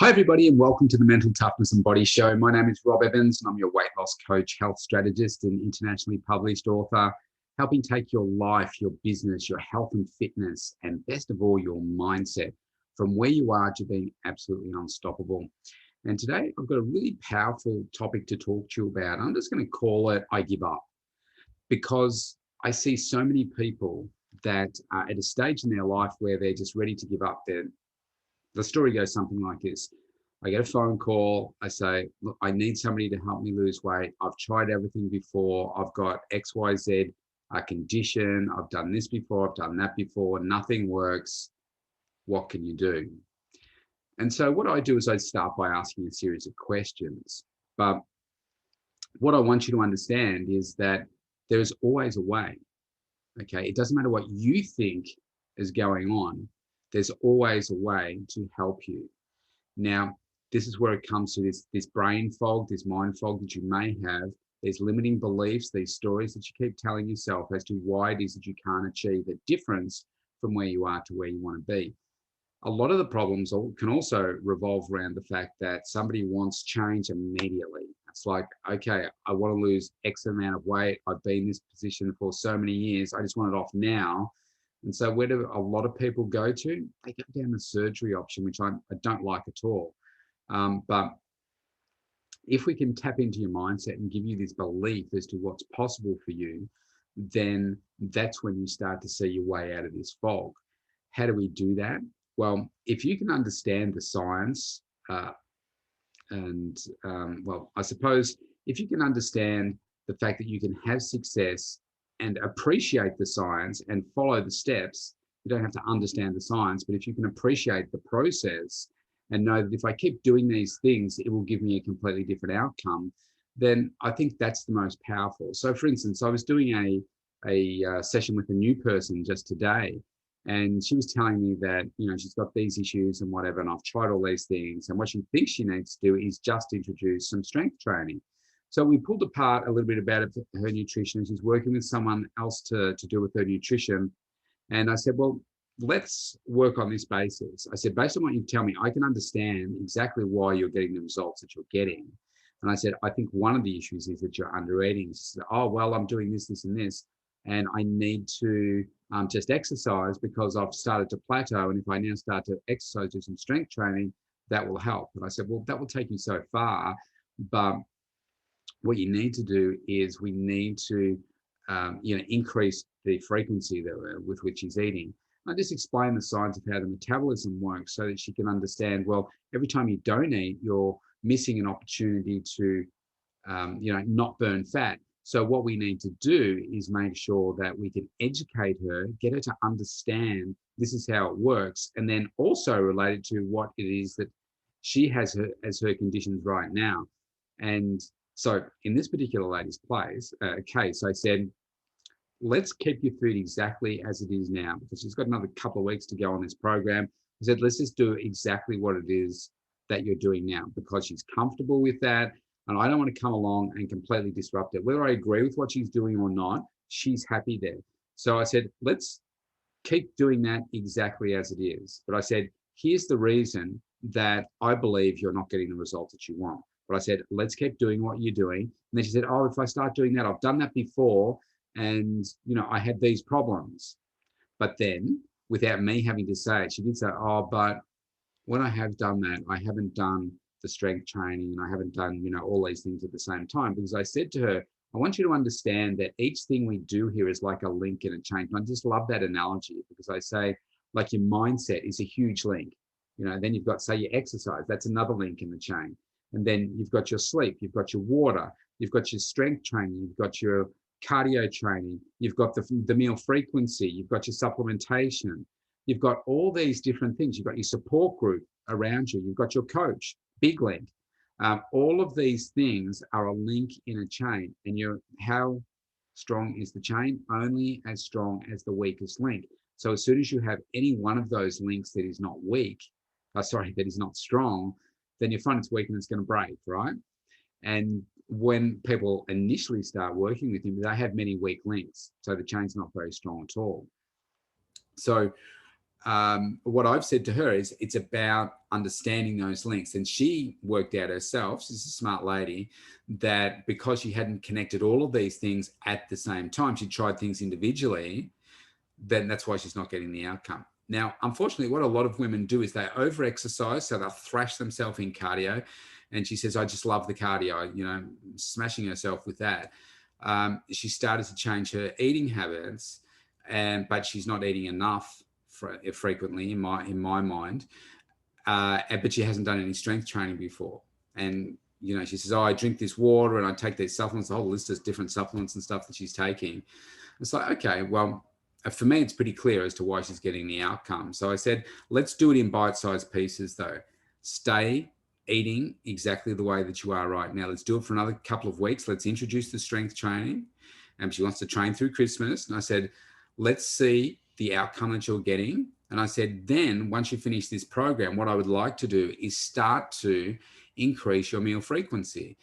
Hi, everybody, and welcome to the Mental Toughness and Body Show. My name is Rob Evans, and I'm your weight loss coach, health strategist, and internationally published author, helping take your life, your business, your health and fitness, and best of all, your mindset from where you are to being absolutely unstoppable. And today, I've got a really powerful topic to talk to you about. I'm just going to call it I Give Up, because I see so many people that are at a stage in their life where they're just ready to give up. The story goes something like this. I get a phone call. I say, look, I need somebody to help me lose weight. I've tried everything before. I've got XYZ condition. I've done this before. I've done that before. Nothing works. What can you do? And so what I do is I start by asking a series of questions. But what I want you to understand is that there is always a way. Okay. It doesn't matter what you think is going on. There's always a way to help you. Now, this is where it comes to this brain fog, this mind fog that you may have. There's limiting beliefs, these stories that you keep telling yourself as to why it is that you can't achieve a difference from where you are to where you want to be. A lot of the problems can also revolve around the fact that somebody wants change immediately. It's like, okay, I want to lose X amount of weight. I've been in this position for so many years. I just want it off now. And so where do a lot of people go to? They go down the surgery option, which I don't like at all. But if we can tap into your mindset and give you this belief as to what's possible for you, then that's when you start to see your way out of this fog. How do we do that? Well, if you can understand the science, I suppose if you can understand the fact that you can have success and appreciate the science and follow the steps, you don't have to understand the science, but if you can appreciate the process and know that if I keep doing these things, it will give me a completely different outcome, then I think that's the most powerful. So for instance, I was doing a session with a new person just today, and she was telling me that, she's got these issues and whatever, and I've tried all these things. And what she thinks she needs to do is just introduce some strength training. So we pulled apart a little bit about her nutrition. She's working with someone else to do with her nutrition. And I said, well, let's work on this basis. I said, based on what you tell me, I can understand exactly why you're getting the results that you're getting. And I said, I think one of the issues is that you're under eating. She said, oh, well, I'm doing this, this, and this. And I need to just exercise because I've started to plateau. And if I now start to exercise, do some strength training, that will help. And I said, well, that will take you so far. But what you need to do is we need to, increase the frequency with which he's eating. I just explain the science of how the metabolism works so that she can understand, well, every time you don't eat, you're missing an opportunity to, not burn fat. So what we need to do is make sure that we can educate her, get her to understand this is how it works, and then also related to what it is that she has as her conditions right now. And so in this particular lady's case, I said, let's keep your food exactly as it is now, because she's got another couple of weeks to go on this program. I said, let's just do exactly what it is that you're doing now, because she's comfortable with that. And I don't want to come along and completely disrupt it. Whether I agree with what she's doing or not, she's happy there. So I said, let's keep doing that exactly as it is. But I said, here's the reason that I believe you're not getting the results that you want. But I said, let's keep doing what you're doing. And then she said, oh, if I start doing that, I've done that before. And, I had these problems. But then without me having to say it, she did say, oh, but when I have done that, I haven't done the strength training and I haven't done, all these things at the same time. Because I said to her, I want you to understand that each thing we do here is like a link in a chain. And I just love that analogy, because I say, like, your mindset is a huge link. Then you've got, say, your exercise, that's another link in the chain. And then you've got your sleep, you've got your water, you've got your strength training, you've got your cardio training, you've got the meal frequency, you've got your supplementation, you've got all these different things. You've got your support group around you, you've got your coach, big link. All of these things are a link in a chain. And how strong is the chain? Only as strong as the weakest link. So as soon as you have any one of those links that is not that is not strong, then you find it's weak and it's going to break, right? And when people initially start working with him, they have many weak links. So the chain's not very strong at all. So what I've said to her is it's about understanding those links. And she worked out herself, she's a smart lady, that because she hadn't connected all of these things at the same time, she tried things individually, then that's why she's not getting the outcome. Now, unfortunately, what a lot of women do is they over-exercise, so they'll thrash themselves in cardio. And she says, I just love the cardio, smashing herself with that. She started to change her eating habits, but she's not eating enough frequently in my mind. But she hasn't done any strength training before. And, she says, I drink this water and I take these supplements, a whole list of different supplements and stuff that she's taking. It's like, okay, well, for me, it's pretty clear as to why she's getting the outcome. So I said, let's do it in bite-sized pieces though. Stay eating exactly the way that you are right now. Let's do it for another couple of weeks. Let's introduce the strength training. And she wants to train through Christmas. And I said, let's see the outcome that you're getting. And I said, then once you finish this program, what I would like to do is start to increase your meal frequency.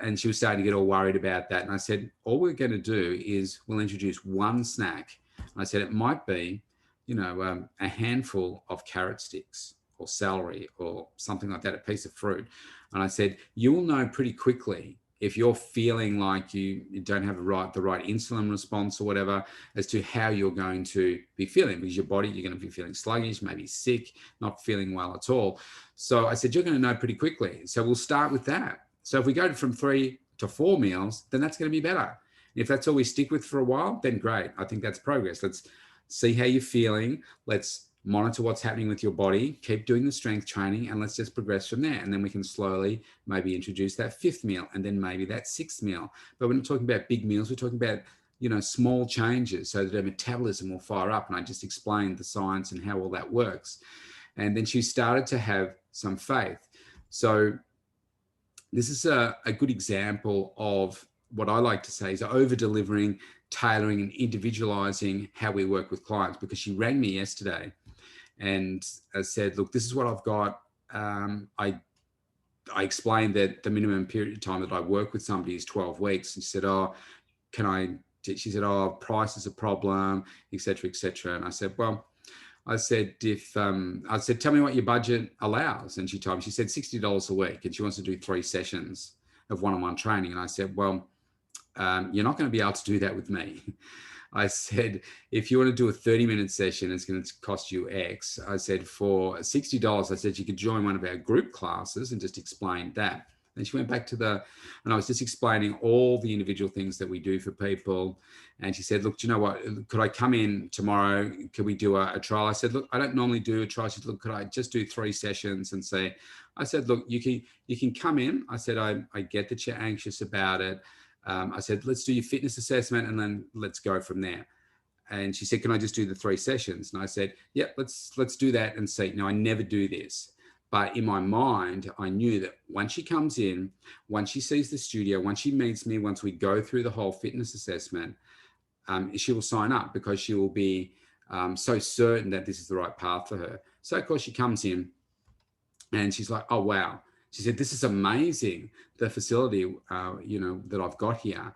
And she was starting to get all worried about that. And I said, all we're going to do is we'll introduce one snack. I said, it might be, a handful of carrot sticks or celery or something like that, a piece of fruit. And I said, you will know pretty quickly if you're feeling like you don't have the right insulin response or whatever, as to how you're going to be feeling, because your body, you're going to be feeling sluggish, maybe sick, not feeling well at all. So I said, you're going to know pretty quickly. So we'll start with that. So if we go from 3 to 4 meals, then that's going to be better. If that's all we stick with for a while, then great. I think that's progress. Let's see how you're feeling. Let's monitor what's happening with your body, keep doing the strength training, and let's just progress from there. And then we can slowly maybe introduce that 5th meal and then maybe that 6th meal. But we're not talking about big meals. We're talking about, small changes so that her metabolism will fire up. And I just explained the science and how all that works. And then she started to have some faith. So this is a good example of what I like to say is over-delivering, tailoring and individualizing how we work with clients, because she rang me yesterday and said, look, this is what I've got. I explained that the minimum period of time that I work with somebody is 12 weeks. And she said, she said, price is a problem, et cetera, et cetera. And I said, well, I said, tell me what your budget allows. And she told me, she said $60 a week and she wants to do 3 sessions of one-on-one training. And I said, well, you're not going to be able to do that with me. I said, if you want to do a 30-minute session, it's going to cost you X. I said, for $60, I said, you could join one of our group classes and just explain that. And she went back and I was just explaining all the individual things that we do for people. And she said, look, do you know what? Could I come in tomorrow? Could we do a trial? I said, look, I don't normally do a trial. She said, look, could I just do 3 sessions and see? I said, look, you can come in. I said, I get that you're anxious about it. I said, let's do your fitness assessment and then let's go from there. And she said, can I just do the 3 sessions? And I said, yeah, let's do that and see. Now, I never do this, but in my mind, I knew that once she comes in, once she sees the studio, once she meets me, once we go through the whole fitness assessment, she will sign up because she will be so certain that this is the right path for her. So of course she comes in and she's like, oh, wow. She said, this is amazing, the facility, that I've got here.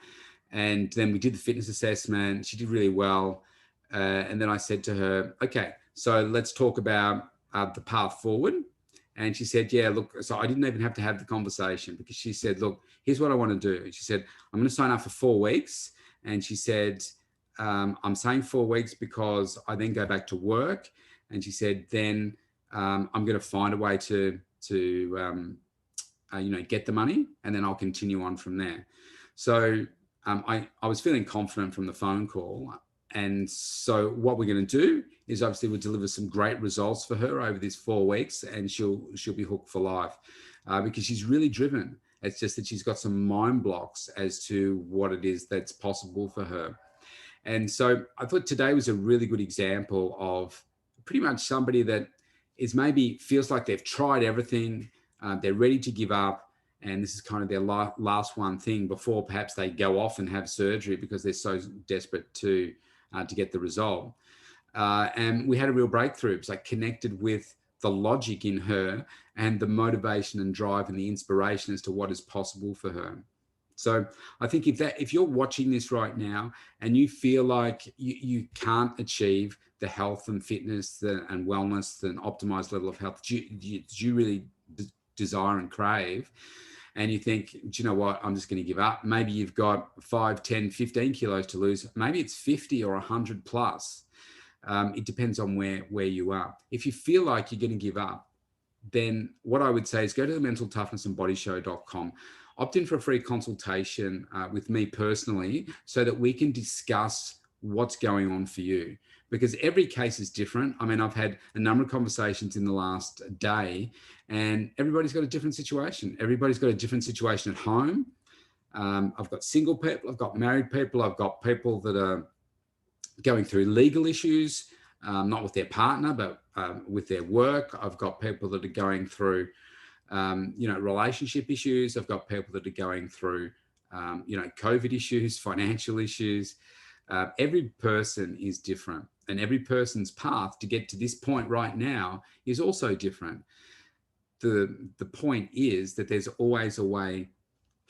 And then we did the fitness assessment. She did really well. And then I said to her, okay, so let's talk about the path forward. And she said, yeah, look, so I didn't even have to have the conversation because she said, look, here's what I want to do. She said, I'm going to sign up for 4 weeks. And she said, I'm saying 4 weeks because I then go back to work. And she said, then I'm going to find a way to get the money, and then I'll continue on from there. So I was feeling confident from the phone call. And so what we're going to do is obviously we'll deliver some great results for her over this 4 weeks, and she'll be hooked for life because she's really driven. It's just that she's got some mind blocks as to what it is that's possible for her. And so I thought today was a really good example of pretty much somebody that is maybe feels like they've tried everything. They're ready to give up, and this is kind of their last one thing before perhaps they go off and have surgery because they're so desperate to get the result. And we had a real breakthrough. It's like connected with the logic in her and the motivation and drive and the inspiration as to what is possible for her. So I think if you're watching this right now and you feel like you can't achieve the health and fitness and wellness, the optimized level of health do you really desire and crave? And you think, do you know what, I'm just going to give up. Maybe you've got 5, 10, 15 kilos to lose. Maybe it's 50 or 100 plus. It depends on where you are. If you feel like you're going to give up, then what I would say is go to the mentaltoughnessandbodyshow.com, opt in for a free consultation with me personally, so that we can discuss what's going on for you, because every case is different. I mean, I've had a number of conversations in the last day, and everybody's got a different situation. Everybody's got a different situation at home. I've got single people, I've got married people, I've got people that are going through legal issues, not with their partner, but with their work. I've got people that are going through, relationship issues. I've got people that are going through, COVID issues, financial issues. Every person is different, and every person's path to get to this point right now is also different. The point is that there's always a way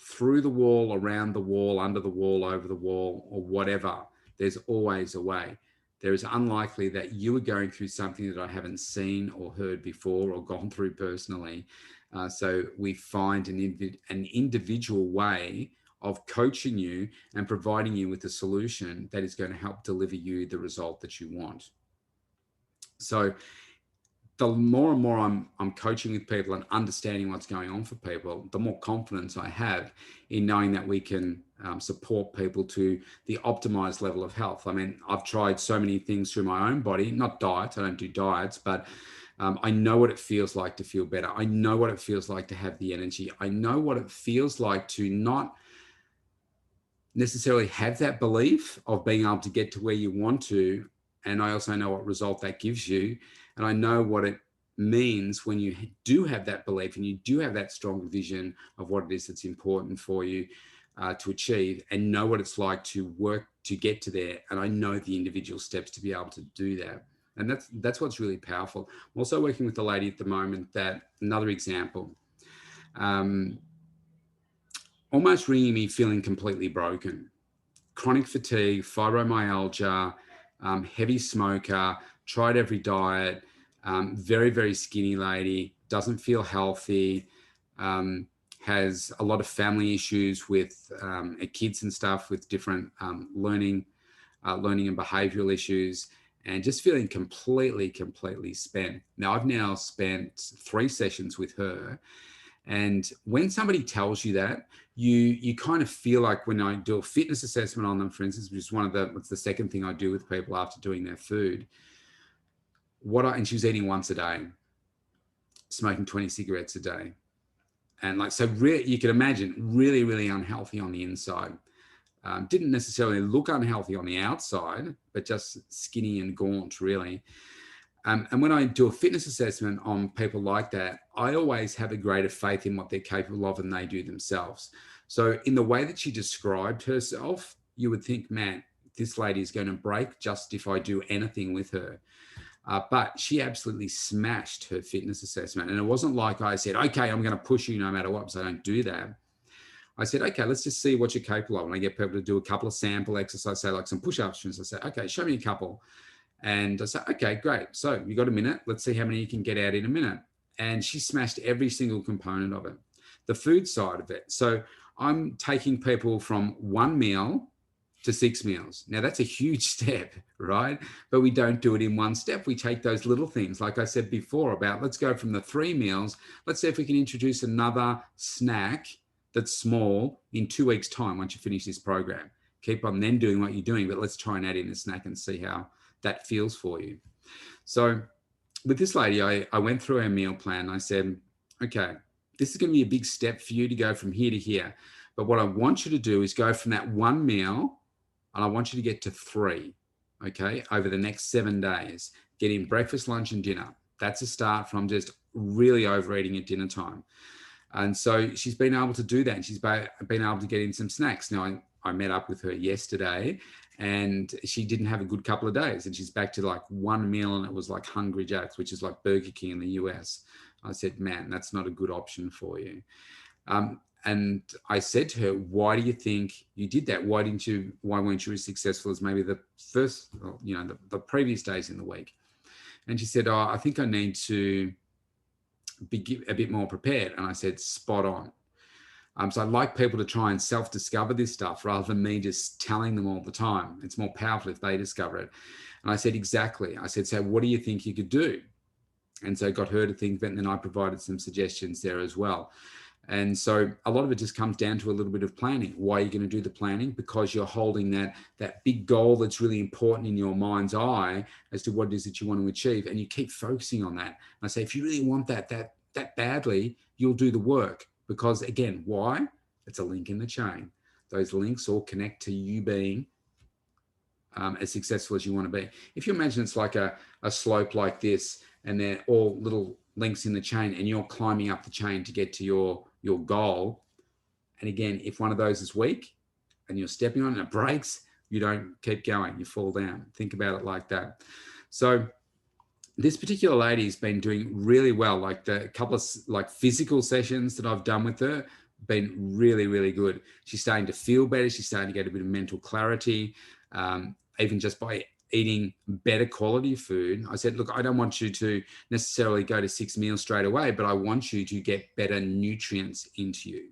through the wall, around the wall, under the wall, over the wall, or whatever. There's always a way. There is unlikely that you are going through something that I haven't seen or heard before or gone through personally. So we find an individual way of coaching you and providing you with a solution that is going to help deliver you the result that you want. So the more and more I'm coaching with people and understanding what's going on for people, the more confidence I have in knowing that we can support people to the optimized level of health. I mean, I've tried so many things through my own body, not diet. I don't do diets, but I know what it feels like to feel better. I know what it feels like to have the energy. I know what it feels like to not necessarily have that belief of being able to get to where you want to. And I also know what result that gives you. And I know what it means when you do have that belief and you do have that strong vision of what it is that's important for you to achieve, and know what it's like to work to get to there. And I know the individual steps to be able to do that. And that's what's really powerful. I'm also working with a lady at the moment that, another example, almost ringing me feeling completely broken. Chronic fatigue, fibromyalgia, heavy smoker, tried every diet, very, very skinny lady, doesn't feel healthy, has a lot of family issues with kids and stuff, with different learning and behavioral issues, and just feeling completely spent. Now, I've now spent 3 sessions with her. And when somebody tells you that, you kind of feel like, when I do a fitness assessment on them, for instance, which is what's the second thing I do with people after doing their food, and she was eating once a day, smoking 20 cigarettes a day. And you can imagine, really, really unhealthy on the inside. Didn't necessarily look unhealthy on the outside, but just skinny and gaunt, really. And when I do a fitness assessment on people like that, I always have a greater faith in what they're capable of than they do themselves. So in the way that she described herself, you would think, man, this lady is going to break just if I do anything with her. But she absolutely smashed her fitness assessment. And it wasn't like I said, okay, I'm going to push you no matter what, because I don't do that. I said, okay, let's just see what you're capable of. And I get people to do a couple of sample exercises, say like some push-ups. And I say, okay, show me a couple. And I said, okay, great. So you got a minute. Let's see how many you can get out in a minute. And she smashed every single component of it. The food side of it. So I'm taking people from 1 meal to 6 meals. Now that's a huge step, right? But we don't do it in one step. We take those little things, like I said before, about let's go from the 3 meals. Let's see if we can introduce another snack that's small in 2 weeks' time once you finish this program. Keep on then doing what you're doing, but let's try and add in a snack and see how that feels for you. So with this lady, I went through her meal plan. I said, okay, this is going to be a big step for you to go from here to here. But what I want you to do is go from that 1 meal, and I want you to get to 3, okay, over the next 7 days. Get in breakfast, lunch, and dinner. That's a start from just really overeating at dinner time. And so she's been able to do that. And she's been able to get in some snacks. Now, I met up with her yesterday, and she didn't have a good couple of days, and she's back to like 1 meal, and it was like Hungry Jack's, which is like Burger King in the US. I said, man, that's not a good option for you. And I said to her, why do you think you did that? Why weren't you as successful as maybe the first, the previous days in the week? And she said, oh, I think I need to be a bit more prepared. And I said, spot on. So I'd like people to try and self-discover this stuff rather than me just telling them all the time. It's more powerful if they discover it. And I said, exactly. I said, so what do you think you could do? And so got her to think, and then I provided some suggestions there as well. And so a lot of it just comes down to a little bit of planning. Why are you going to do the planning? Because you're holding that big goal that's really important in your mind's eye as to what it is that you want to achieve. And you keep focusing on that. And I say, if you really want that badly, you'll do the work. Because again, why? It's a link in the chain. Those links all connect to you being as successful as you want to be. If you imagine it's like a slope like this, and they're all little links in the chain, and you're climbing up the chain to get to your goal. And again, if one of those is weak and you're stepping on it and it breaks, you don't keep going, you fall down. Think about it like that. So this particular lady has been doing really well. Like the couple of like physical sessions that I've done with her, been really, really good. She's starting to feel better. She's starting to get a bit of mental clarity, even just by eating better quality food. I said, look, I don't want you to necessarily go to 6 meals straight away, but I want you to get better nutrients into you.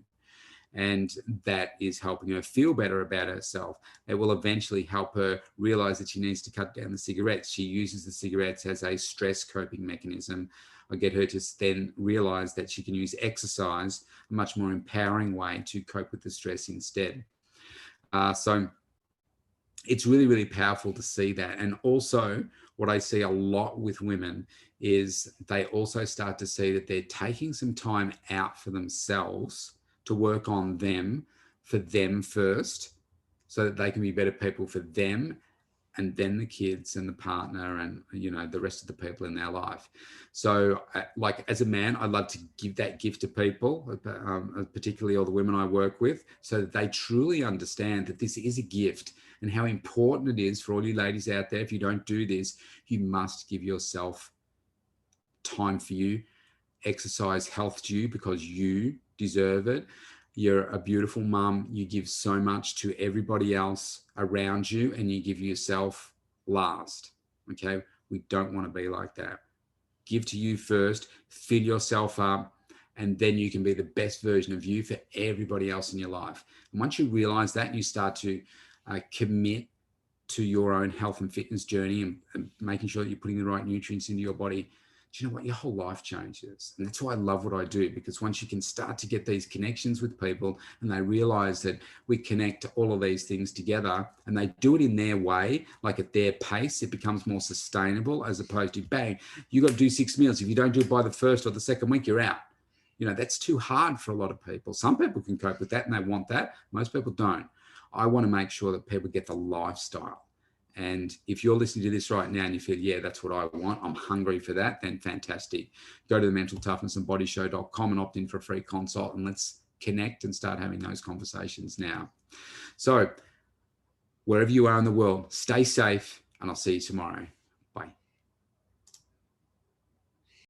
And that is helping her feel better about herself. It will eventually help her realize that she needs to cut down the cigarettes. She uses the cigarettes as a stress coping mechanism. I get her to then realize that she can use exercise, a much more empowering way to cope with the stress instead. So it's really, really powerful to see that. And also what I see a lot with women is they also start to see that they're taking some time out for themselves to work on them, for them first, so that they can be better people for them, and then the kids and the partner and, you know, the rest of the people in their life. So like as a man, I love to give that gift to people, particularly all the women I work with, so that they truly understand that this is a gift and how important it is for all you ladies out there. If you don't do this, you must give yourself time for you, exercise, health to you, because you deserve it. You're a beautiful mum. You give so much to everybody else around you, and you give yourself last. Okay. We don't want to be like that. Give to you first, fill yourself up, and then you can be the best version of you for everybody else in your life. And once you realize that, you start to commit to your own health and fitness journey and making sure that you're putting the right nutrients into your body. Do you know what? Your whole life changes. And that's why I love what I do, because once you can start to get these connections with people and they realize that we connect all of these things together and they do it in their way, like at their pace, it becomes more sustainable, as opposed to bang, you got to do 6 meals. If you don't do it by the first or the second week, you're out. You know, that's too hard for a lot of people. Some people can cope with that and they want that. Most people don't. I want to make sure that people get the lifestyle. And if you're listening to this right now and you feel, yeah, that's what I want, I'm hungry for that, then fantastic. Go to the mentaltoughnessandbodyshow.com and opt in for a free consult, and let's connect and start having those conversations now. So wherever you are in the world, stay safe, and I'll see you tomorrow.